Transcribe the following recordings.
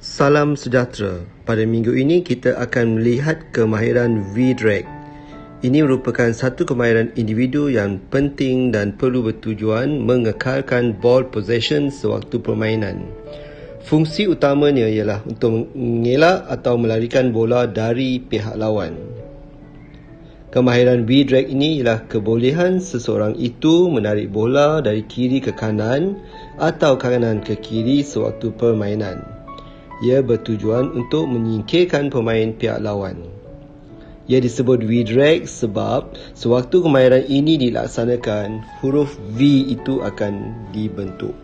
Salam sejahtera. Pada minggu ini kita akan melihat kemahiran V-Drag. Ini merupakan satu kemahiran individu yang penting dan perlu bertujuan mengekalkan ball possession sewaktu permainan. Fungsi utamanya ialah untuk mengelak atau melarikan bola dari pihak lawan. Kemahiran V-Drag ini ialah kebolehan seseorang itu menarik bola dari kiri ke kanan atau kanan ke kiri sewaktu permainan. Ia bertujuan untuk menyingkirkan pemain pihak lawan. Ia disebut V-Drag sebab sewaktu kemahiran ini dilaksanakan, huruf V itu akan dibentuk.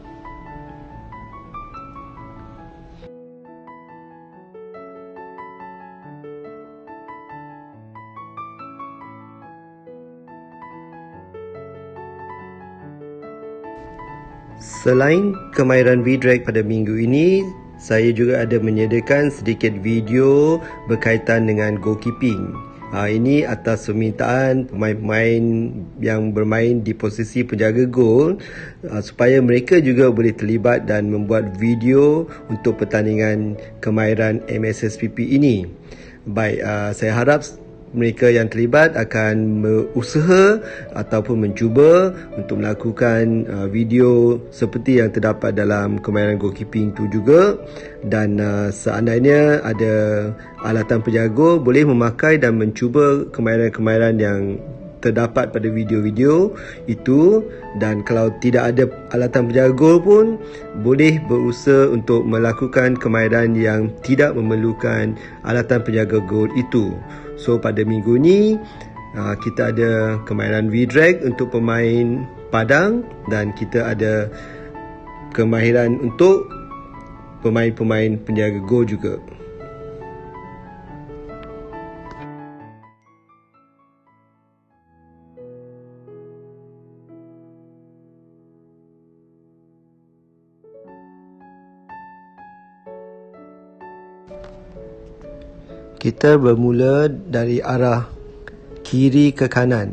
Selain kemahiran V-Drag pada minggu ini, saya juga ada menyediakan sedikit video berkaitan dengan goalkeeping. Ini atas permintaan pemain-pemain yang bermain di posisi penjaga gol supaya mereka juga boleh terlibat dan membuat video untuk pertandingan kemahiran MSSPP ini. Baik, saya harap mereka yang terlibat akan berusaha ataupun mencuba untuk melakukan video seperti yang terdapat dalam kemahiran goalkeeping itu juga, dan seandainya ada alatan penjaga boleh memakai dan mencuba kemahiran-kemahiran yang terdapat pada video-video itu, dan kalau tidak ada alatan penjaga gol pun boleh berusaha untuk melakukan kemahiran yang tidak memerlukan alatan penjaga gol itu. So pada minggu ni kita ada kemahiran V-Drag untuk pemain padang dan kita ada kemahiran untuk pemain-pemain penjaga gol juga. Kita bermula dari arah kiri ke kanan.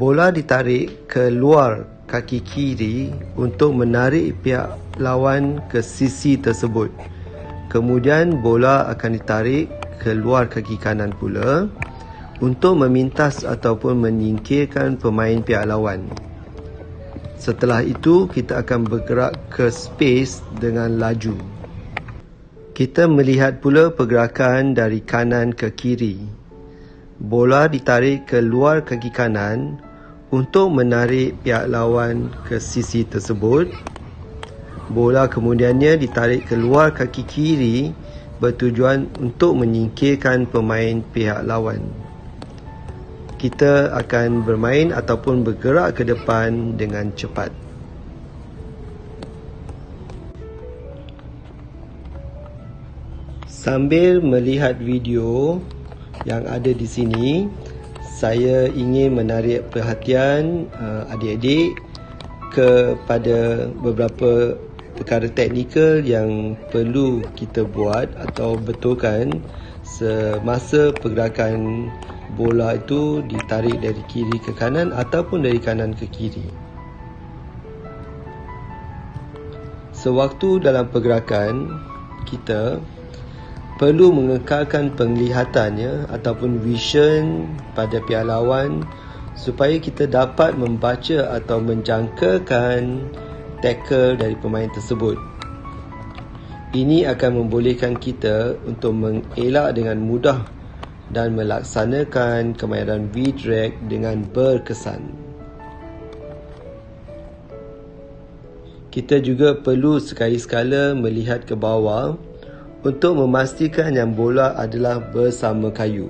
Bola ditarik ke luar kaki kiri untuk menarik pihak lawan ke sisi tersebut. Kemudian bola akan ditarik ke luar kaki kanan pula untuk memintas ataupun menyingkirkan pemain pihak lawan. Setelah itu kita akan bergerak ke space dengan laju. Kita melihat pula pergerakan dari kanan ke kiri. Bola ditarik ke luar kaki kanan untuk menarik pihak lawan ke sisi tersebut. Bola kemudiannya ditarik ke luar kaki kiri bertujuan untuk menyingkirkan pemain pihak lawan. Kita akan bermain ataupun bergerak ke depan dengan cepat. Sambil melihat video yang ada di sini, saya ingin menarik perhatian adik-adik kepada beberapa perkara teknikal yang perlu kita buat atau betulkan semasa pergerakan bola itu ditarik dari kiri ke kanan ataupun dari kanan ke kiri. Sewaktu dalam pergerakan, kita perlu mengekalkan penglihatannya ataupun vision pada pihak lawan supaya kita dapat membaca atau menjangkakan tackle dari pemain tersebut. Ini akan membolehkan kita untuk mengelak dengan mudah dan melaksanakan kemahiran V-Drag dengan berkesan. Kita juga perlu sekali-sekala melihat ke bawah untuk memastikan yang bola adalah bersama kayu.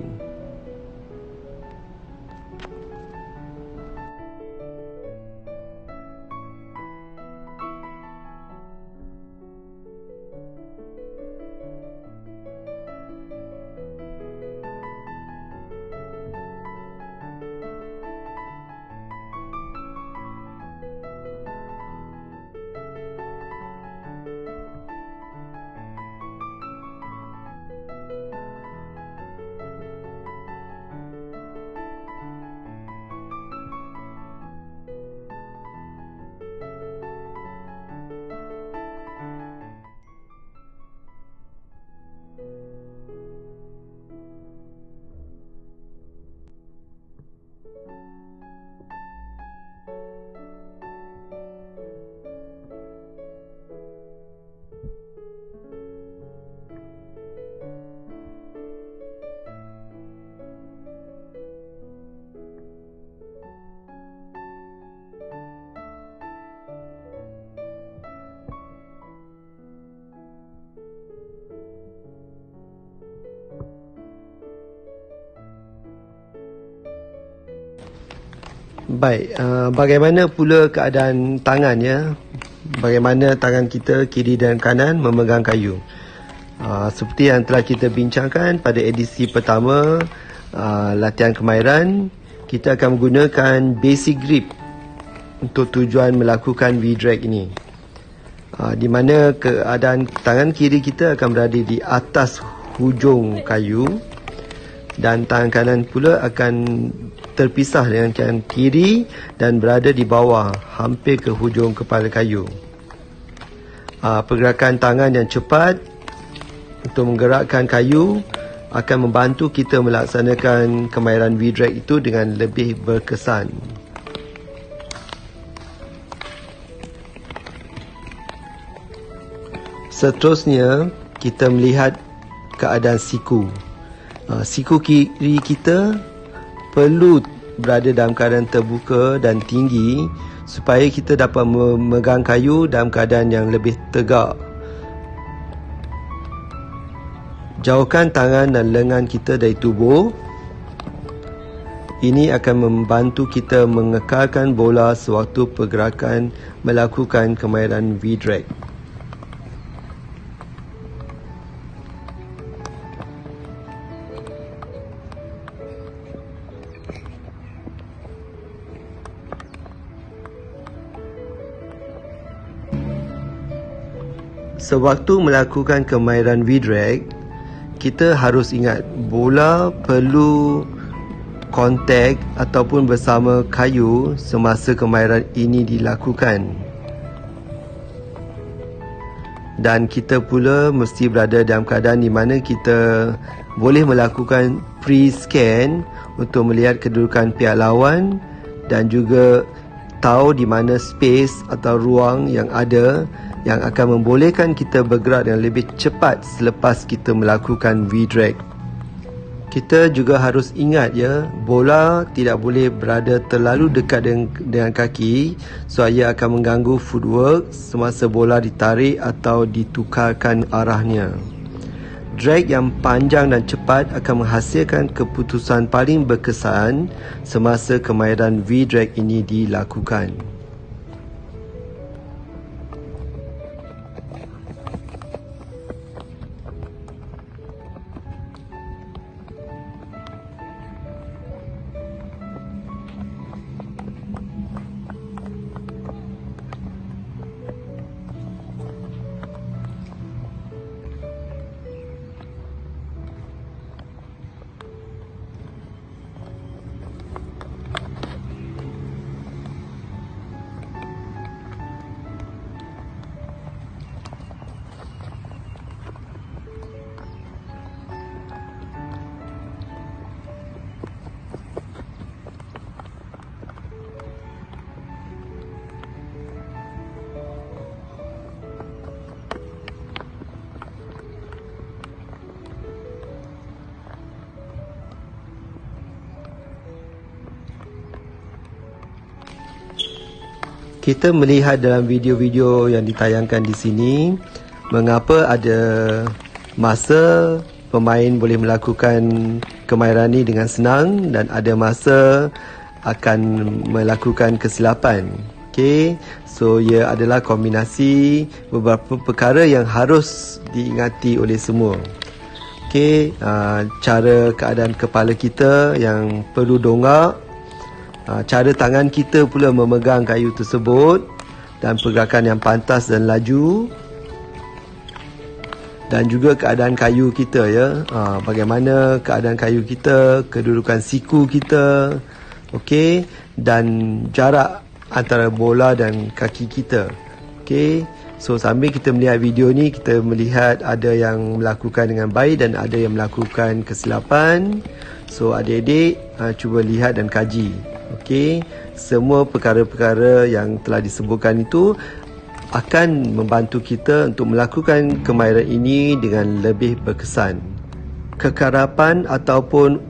Baik, bagaimana pula keadaan tangan ya? Bagaimana tangan kita kiri dan kanan memegang kayu? Seperti yang telah kita bincangkan pada edisi pertama latihan kemahiran, kita akan menggunakan basic grip untuk tujuan melakukan V-drag ini. Di mana keadaan tangan kiri kita akan berada di atas hujung kayu dan tangan kanan pula akan terpisah dengan tangan kiri dan berada di bawah hampir ke hujung kepala kayu. Pergerakan tangan yang cepat untuk menggerakkan kayu akan membantu kita melaksanakan kemahiran V-drag itu dengan lebih berkesan. Seterusnya, kita melihat keadaan siku. Siku kiri kita perlu berada dalam keadaan terbuka dan tinggi supaya kita dapat memegang kayu dalam keadaan yang lebih tegak. Jauhkan tangan dan lengan kita dari tubuh. Ini akan membantu kita mengekalkan bola sewaktu pergerakan melakukan kemahiran V-drag. Sewaktu melakukan kemahiran V-drag, kita harus ingat bola perlu kontak ataupun bersama kayu semasa kemahiran ini dilakukan. Dan kita pula mesti berada dalam keadaan di mana kita boleh melakukan pre-scan untuk melihat kedudukan pihak lawan dan juga tahu di mana space atau ruang yang ada yang akan membolehkan kita bergerak dengan lebih cepat selepas kita melakukan V-drag. Kita juga harus ingat ya, bola tidak boleh berada terlalu dekat dengan kaki sebab ia akan mengganggu footwork semasa bola ditarik atau ditukarkan arahnya. Drag yang panjang dan cepat akan menghasilkan keputusan paling berkesan semasa kemahiran V-drag ini dilakukan. Kita melihat dalam video-video yang ditayangkan di sini mengapa ada masa pemain boleh melakukan kemahiran ini dengan senang dan ada masa akan melakukan kesilapan. Okey, so ia adalah kombinasi beberapa perkara yang harus diingati oleh semua. Okey, cara keadaan kepala kita yang perlu dongak, cara tangan kita pula memegang kayu tersebut dan pergerakan yang pantas dan laju, dan juga keadaan kayu kita ya, bagaimana keadaan kayu kita, kedudukan siku kita, okey, dan jarak antara bola dan kaki kita. Okey, so sambil kita melihat video ni, kita melihat ada yang melakukan dengan baik dan ada yang melakukan kesilapan. So adik-adik cuba lihat dan kaji. Okey, semua perkara-perkara yang telah disebutkan itu akan membantu kita untuk melakukan kemahiran ini dengan lebih berkesan. Kekerapan ataupun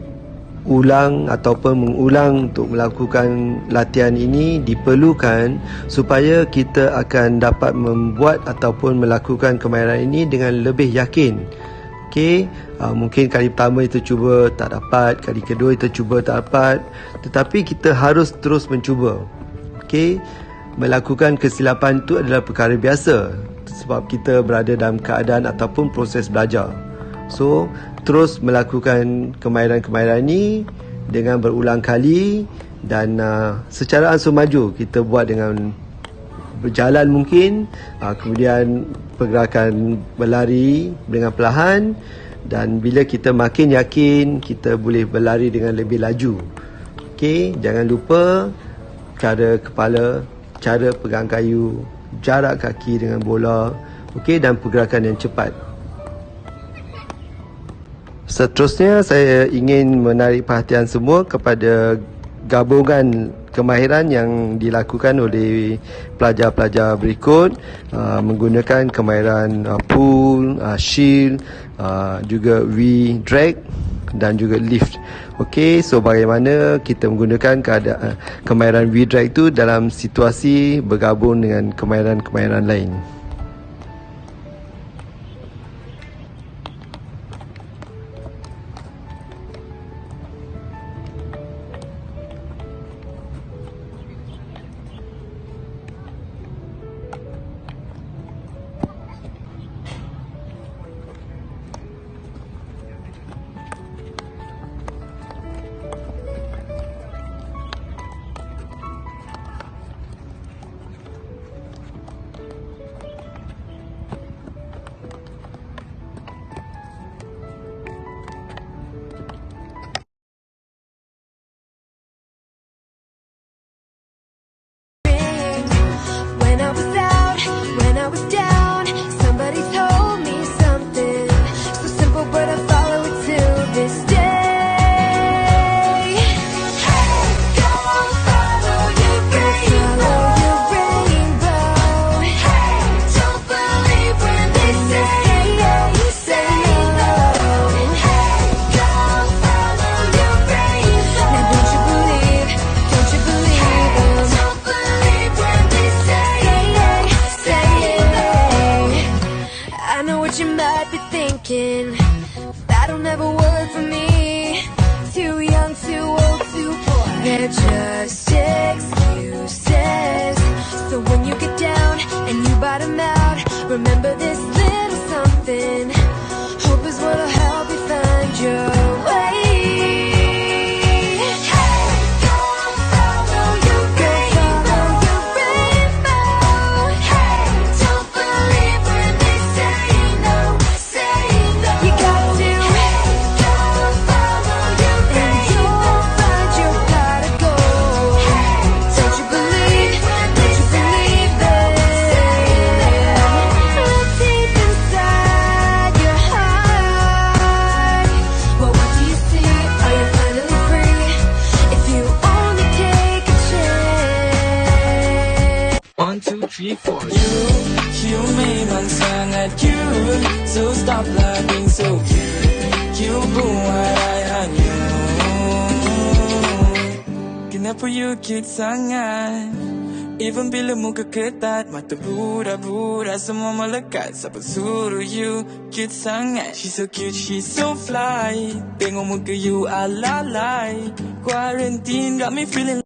mengulang untuk melakukan latihan ini diperlukan supaya kita akan dapat membuat ataupun melakukan kemahiran ini dengan lebih yakin. Okey, mungkin kali pertama kita cuba tak dapat, kali kedua kita cuba tak dapat, tetapi kita harus terus mencuba. Okey, melakukan kesilapan itu adalah perkara biasa sebab kita berada dalam keadaan ataupun proses belajar. So, terus melakukan kemahiran-kemahiran ini dengan berulang kali dan secara ansur maju kita buat dengan berjalan mungkin, kemudian pergerakan berlari dengan perlahan, dan bila kita makin yakin kita boleh berlari dengan lebih laju. Okey, jangan lupa cara kepala, cara pegang kayu, jarak kaki dengan bola, okey, dan pergerakan yang cepat. Seterusnya saya ingin menarik perhatian semua kepada gabungan kemahiran yang dilakukan oleh pelajar-pelajar berikut, menggunakan kemahiran pull, shield, juga V-drag dan juga lift. Okey, so bagaimana kita menggunakan kemahiran V-drag itu dalam situasi bergabung dengan kemahiran-kemahiran lain. When I was down, somebody told me something so simple, but I follow it till this day. Hey, go follow your rainbow. Hey, don't believe when they say no. Hey, go follow your rainbow. Now don't you believe them? Don't believe when they say I know what you might be thinking. That'll never work for me. Too young, too old, too poor. They're just excuses. So when you get down and you bottom out, remember this little something. Hope is what'll help you find your way. You memang sangat cute, so stop looking so cute. You buat hanya. Kenapa you cute sangat? Even bila muka ketat, mata budak-budak semua melekat. Siapa suruh you cute sangat? She's so cute, she's so fly. Tengok muka you alalai. Quarantine got me feeling